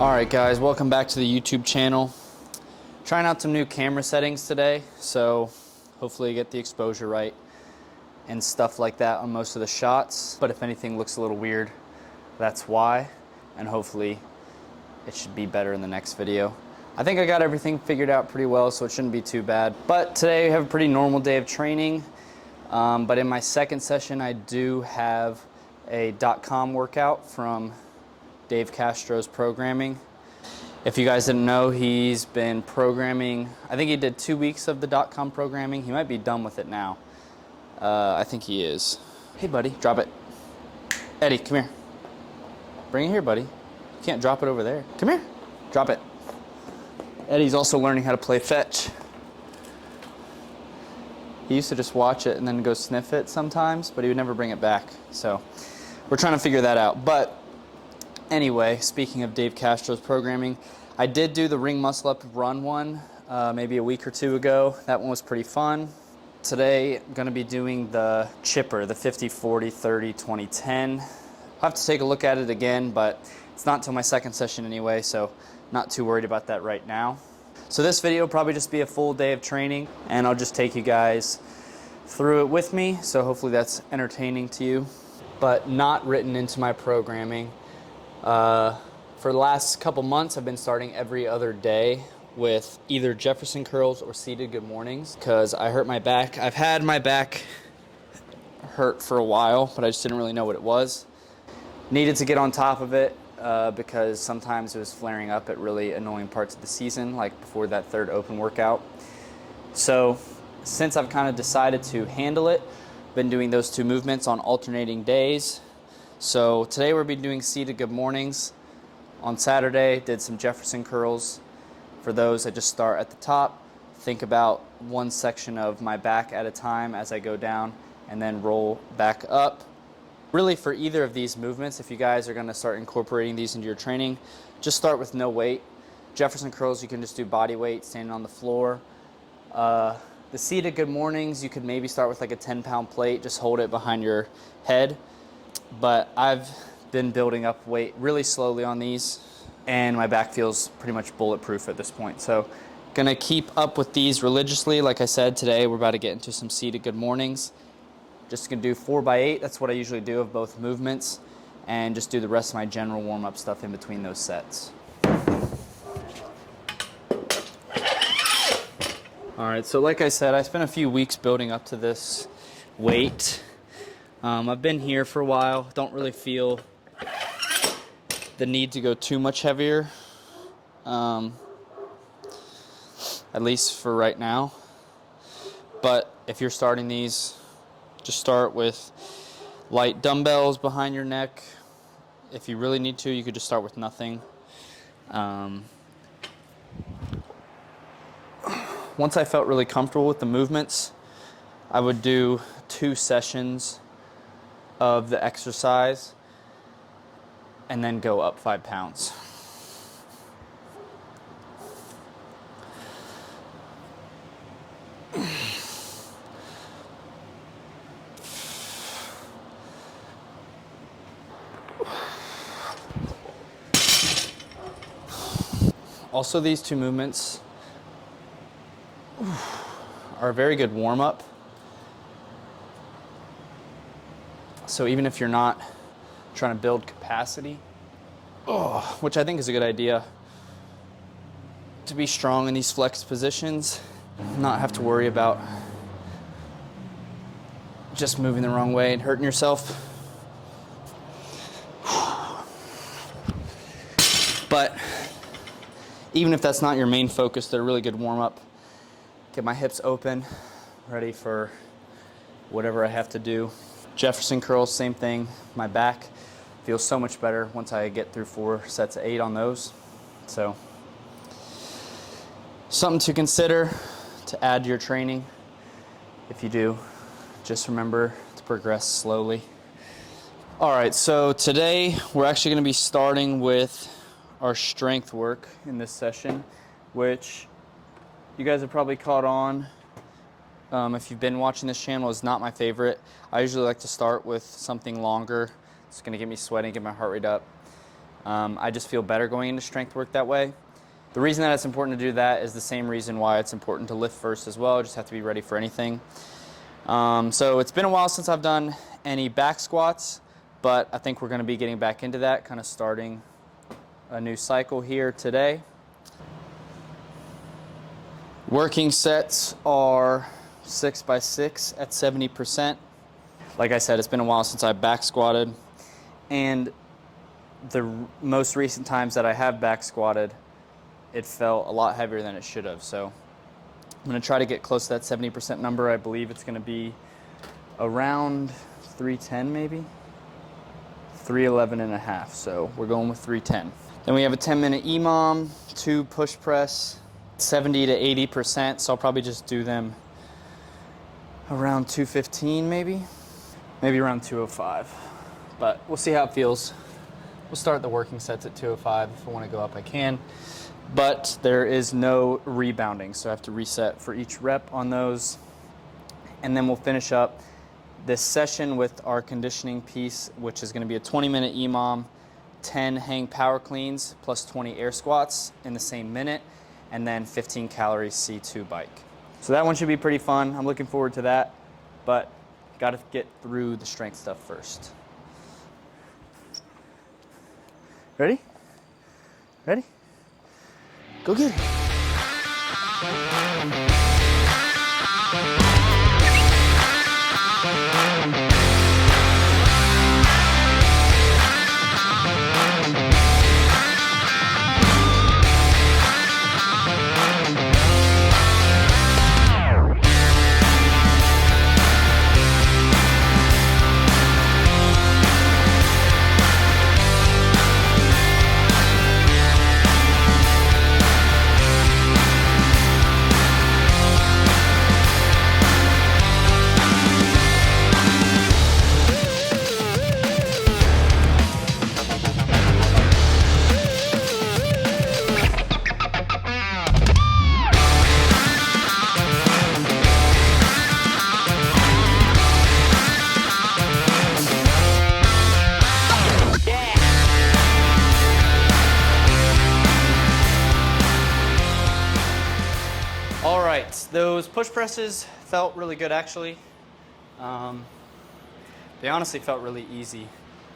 Alright guys, welcome back to the YouTube channel. Trying out some new camera settings today, so hopefully you get the exposure right and stuff like that on most of the shots. But if anything looks a little weird, that's why, and hopefully it should be better in the next video. I think I got everything figured out pretty well, so it shouldn't be too bad. But today we have a pretty normal day of training, but in my second session I do have a .com workout from Dave Castro's programming. If you guys didn't know, he's been programming, I think he did 2 weeks of the .com programming. He might be done with it now. I think he is. Hey buddy, drop it. Eddie, come here. Bring it here, buddy. You can't drop it over there. Come here, drop it. Eddie's also learning how to play fetch. He used to just watch it and then go sniff it sometimes, but he would never bring it back. So we're trying to figure that out. But anyway, speaking of Dave Castro's programming, I did do the ring muscle up run one maybe a week or two ago. That one was pretty fun. Today I'm going to be doing the chipper, the 50, 40, 30, 20, 10. I'll have to take a look at it again, but it's not until my second session anyway, so not too worried about that right now. So this video will probably just be a full day of training, and I'll just take you guys through it with me, so hopefully that's entertaining to you, but not written into my programming. For the last couple months, I've been starting every other day with either Jefferson curls or seated good mornings because I hurt my back. I've had my back hurt for a while, but I just didn't really know what it was. Needed to get on top of it because sometimes it was flaring up at really annoying parts of the season, like before that third open workout. So since I've kind of decided to handle it, been doing those two movements on alternating days. So today we'll be doing seated good mornings. On Saturday, did some Jefferson curls. For those, I just start at the top, think about one section of my back at a time as I go down, and then roll back up. Really, for either of these movements, if you guys are going to start incorporating these into your training, just start with no weight. Jefferson curls, you can just do body weight, standing on the floor. The seated good mornings, you could maybe start with like a 10-pound plate, just hold it behind your head. But I've been building up weight really slowly on these, and my back feels pretty much bulletproof at this point. So gonna keep up with these religiously. Like I said, today we're about to get into some seated good mornings. Just gonna do 4x8, that's what I usually do of both movements, and just do the rest of my general warm-up stuff in between those sets. All right, so like I said, I spent a few weeks building up to this weight. I've been here for a while, don't really feel the need to go too much heavier, at least for right now. But if you're starting these, just start with light dumbbells behind your neck. If you really need to, you could just start with nothing. Once I felt really comfortable with the movements, I would do 2 sessions of the exercise and then go up 5 pounds. Also, these 2 movements are a very good warm-up. So even if you're not trying to build capacity, which I think is a good idea, to be strong in these flex positions, not have to worry about just moving the wrong way and hurting yourself. But even if that's not your main focus, they're a really good warm-up. Get my hips open, ready for whatever I have to do. Jefferson curls, same thing. My back feels so much better once I get through 4 sets of 8 on those. So, something to consider to add to your training. If you do, just remember to progress slowly. All right, so today we're actually going to be starting with our strength work in this session, which you guys have probably caught on. If you've been watching this channel, is not my favorite. I usually like to start with something longer. It's going to get me sweating, get my heart rate up. I just feel better going into strength work that way. The reason that it's important to do that is the same reason why it's important to lift first as well. You just have to be ready for anything. So it's been a while since I've done any back squats, but I think we're going to be getting back into that, kind of starting a new cycle here today. Working sets are 6x6 at 70%. Like I said, it's been a while since I back squatted, and the most recent times that I have back squatted, it felt a lot heavier than it should have. So I'm going to try to get close to that 70% number. I believe it's going to be around 310 maybe, 311 and a half. So we're going with 310. Then we have a 10-minute EMOM, 2 push press, 70 to 80%. So I'll probably just do them around 215 maybe around 205. But we'll see how it feels. We'll start the working sets at 205. If I want to go up, I can. But there is no rebounding, so I have to reset for each rep on those. And then we'll finish up this session with our conditioning piece, which is going to be a 20-minute EMOM, 10 hang power cleans, plus 20 air squats in the same minute, and then 15 calorie C2 bike. So that one should be pretty fun. I'm looking forward to that, but got to get through the strength stuff first. Ready? Ready? Go get it. Those push presses felt really good actually. They honestly felt really easy.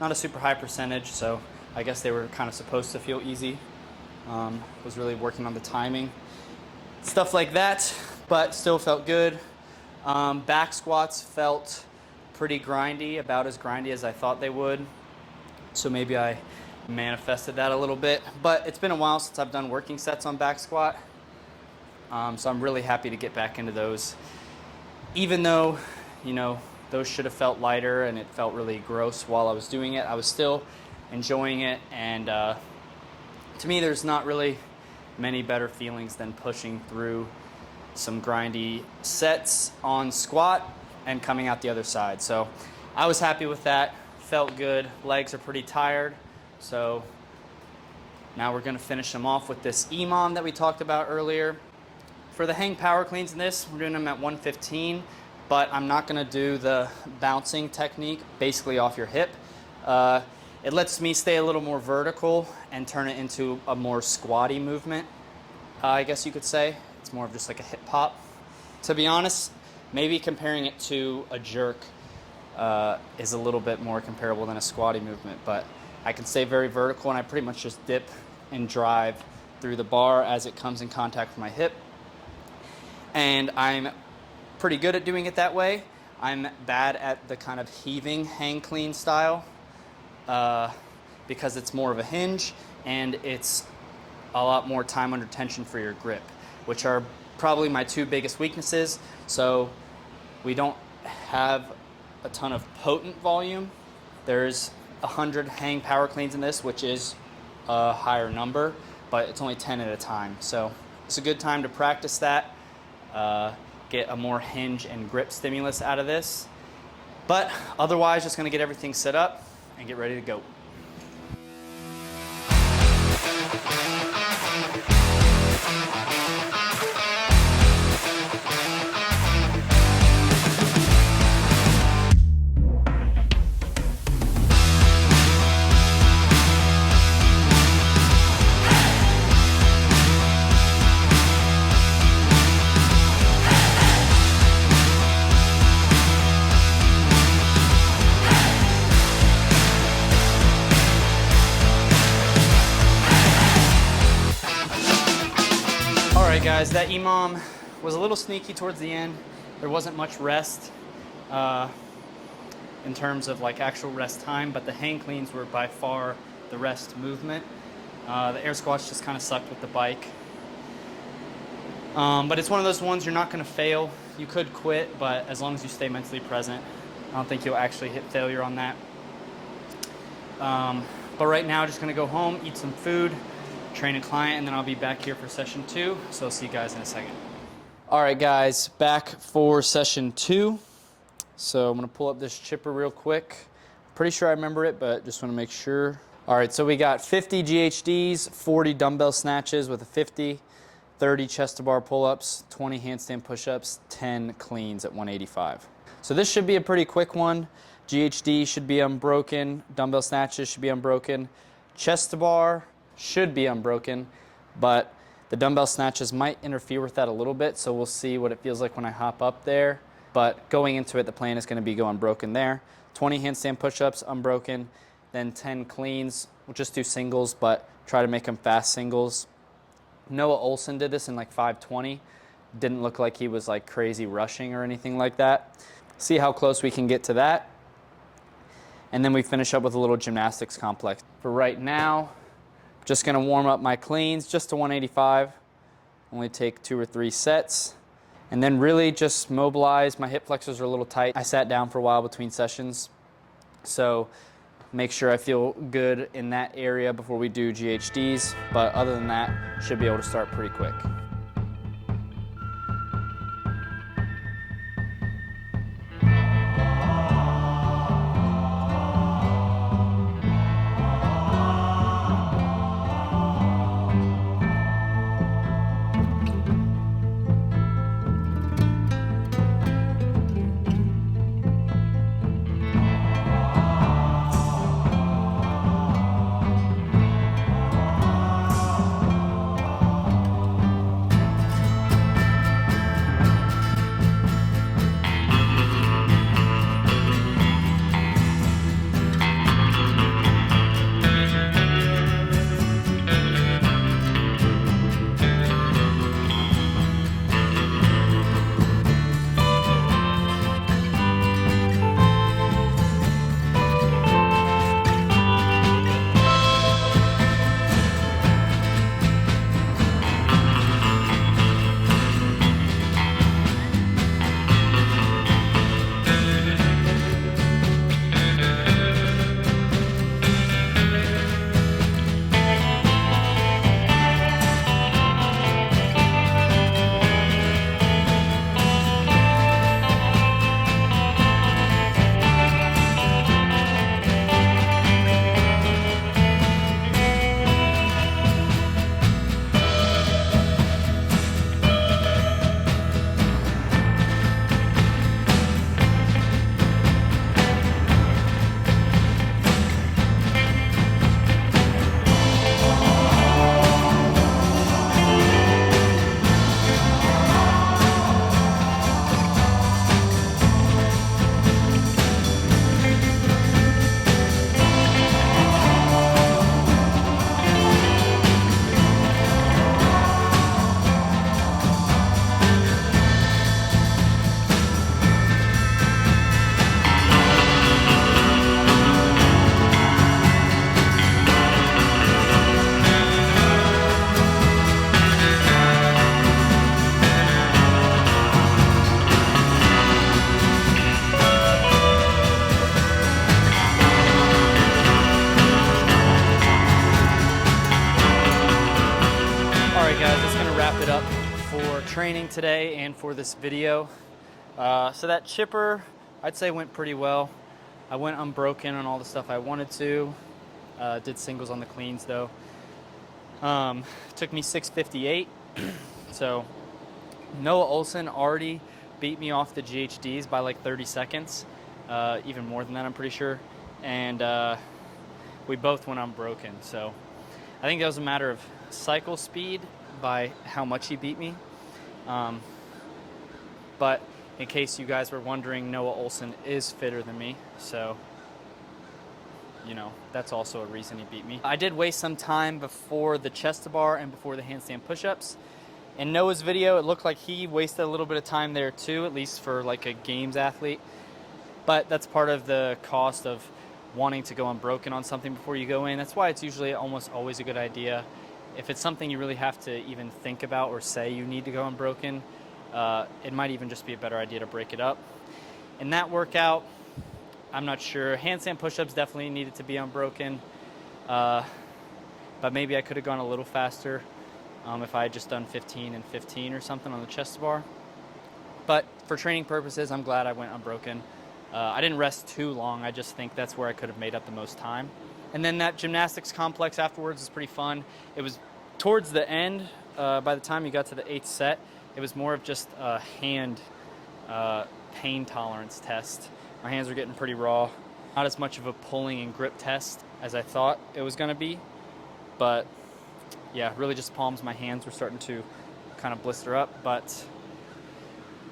Not a super high percentage, so I guess they were kind of supposed to feel easy. Was really working on the timing, stuff like that, but still felt good. Back squats felt pretty grindy, about as grindy as I thought they would. So maybe I manifested that a little bit, but it's been a while since I've done working sets on back squat. So I'm really happy to get back into those. Even though, you know, those should have felt lighter and it felt really gross while I was doing it, I was still enjoying it. And to me, there's not really many better feelings than pushing through some grindy sets on squat and coming out the other side. So I was happy with that, felt good. Legs are pretty tired. So now we're gonna finish them off with this EMOM that we talked about earlier. For the hang power cleans in this, we're doing them at 115, but I'm not gonna do the bouncing technique, basically off your hip. It lets me stay a little more vertical and turn it into a more squatty movement, I guess you could say. It's more of just like a hip hop. To be honest, maybe comparing it to a jerk is a little bit more comparable than a squatty movement, but I can stay very vertical and I pretty much just dip and drive through the bar as it comes in contact with my hip. And I'm pretty good at doing it that way. I'm bad at the kind of heaving hang clean style because it's more of a hinge and it's a lot more time under tension for your grip, which are probably my two biggest weaknesses. So we don't have a ton of potent volume. There's 100 hang power cleans in this, which is a higher number, but it's only 10 at a time. So it's a good time to practice that. Get a more hinge and grip stimulus out of this. But otherwise, just gonna get everything set up and get ready to go. guys, that EMOM was a little sneaky towards the end. There wasn't much rest in terms of like actual rest time, but the hang cleans were by far the rest movement. The air squats just kind of sucked with the bike. But it's one of those ones you're not going to fail. You could quit, but as long as you stay mentally present, I don't think you'll actually hit failure on that. But right now, just going to go home, eat some food, train a client, and then I'll be back here for session 2. So I'll see you guys in a second. All right, guys, back for session 2. So I'm going to pull up this chipper real quick. Pretty sure I remember it, but just want to make sure. All right, so we got 50 GHDs, 40 dumbbell snatches with a 50, 30 chest to bar pull-ups, 20 handstand push-ups, 10 cleans at 185. So this should be a pretty quick one. GHD should be unbroken, dumbbell snatches should be unbroken, chest to bar should be unbroken, but the dumbbell snatches might interfere with that a little bit, so we'll see what it feels like when I hop up there. But going into it, the plan is going to be go unbroken there. 20 handstand push-ups, unbroken, then 10 cleans. We'll just do singles, but try to make them fast singles. Noah Olson did this in like 5:20. Didn't look like he was like crazy rushing or anything like that. See how close we can get to that. And then we finish up with a little gymnastics complex. For right now, just going to warm up my cleans just to 185. Only take 2 or 3 sets. And then really just mobilize. My hip flexors are a little tight. I sat down for a while between sessions. So make sure I feel good in that area before we do GHDs. But other than that, should be able to start pretty quick. It up for training today and for this video. So that chipper, I'd say went pretty well. I went unbroken on all the stuff I wanted to. Did singles on the cleans though. Took me 6:58. So Noah Olson already beat me off the GHDs by like 30 seconds. Even more than that, I'm pretty sure. And we both went unbroken. So I think that was a matter of cycle speed by how much he beat me. But in case you guys were wondering, Noah Olson is fitter than me, so you know, that's also a reason he beat me. I did waste some time before the chest to bar and before the handstand push-ups, In Noah's video, it looked like he wasted a little bit of time there too, at least for like a games athlete. But that's part of the cost of wanting to go unbroken on something before you go in. That's why it's usually almost always a good idea. If it's something you really have to even think about or say you need to go unbroken, it might even just be a better idea to break it up. In that workout, I'm not sure. Handstand push-ups definitely needed to be unbroken, but maybe I could have gone a little faster if I had just done 15 and 15 or something on the chest bar. But for training purposes, I'm glad I went unbroken. I didn't rest too long. I just think that's where I could have made up the most time. And then that gymnastics complex afterwards was pretty fun. It was towards the end, by the time you got to the 8th set, it was more of just a hand pain tolerance test. My hands were getting pretty raw. Not as much of a pulling and grip test as I thought it was gonna be, but yeah, really just palms. My hands were starting to kind of blister up, but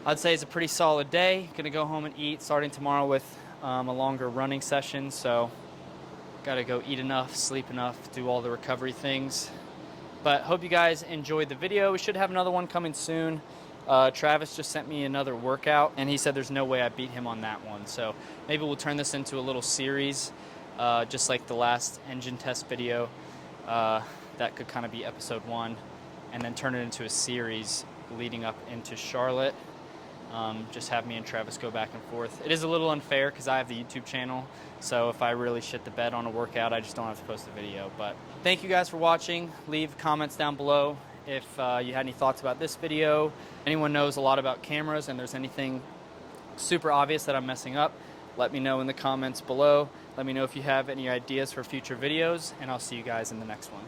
I'd say it's a pretty solid day. Gonna go home and eat, starting tomorrow with a longer running session, so gotta go eat enough, sleep enough, do all the recovery things. But hope you guys enjoyed the video. We should have another one coming soon. Travis just sent me another workout, and he said there's no way I beat him on that one. So maybe we'll turn this into a little series, just like the last engine test video. That could kind of be episode 1, and then turn it into a series leading up into Charlotte. Just have me and Travis go back and forth. It is a little unfair because I have the YouTube channel, so if I really shit the bed on a workout, I just don't have to post a video. But thank you guys for watching. Leave comments down below if you had any thoughts about this video. Anyone knows a lot about cameras and there's anything super obvious that I'm messing up, let me know in the comments below. Let me know if you have any ideas for future videos, and I'll see you guys in the next one.